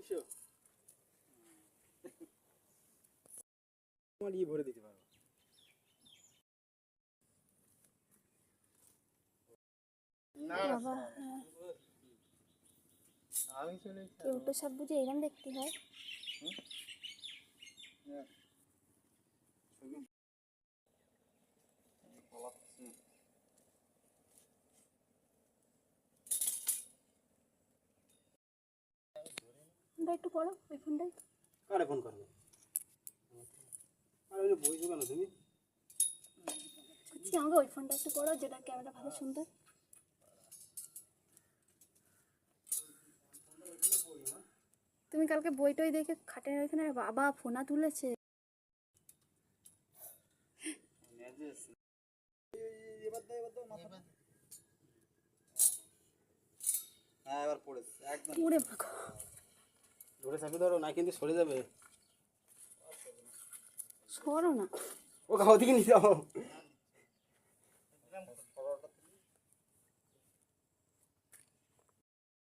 300 তোমার ভরে দিতে পারো। না বাবা আমি চলে কেউটো সব বুঝে এরকম দেখতে হয়। একটু পড়ো ওই ফোনটাই। কারে ফোন করবে? আর ওই বই দোকানে তুমি আমাকে ওই ফোনটা একটু পড়ো, যেটা ক্যামেরা ভালো সুন্দর। তুমি কালকে বইটই দেখে খাটের ওইখানে বাবা ফোনা তুলেছে। হ্যাঁ এবার পড়েছে একদম ওরে বাবা, ধরে চাপে ধরো না কিন্তু সরে যাবে। সরো না। ও খাওয়া দিকে নিয়ে যাও।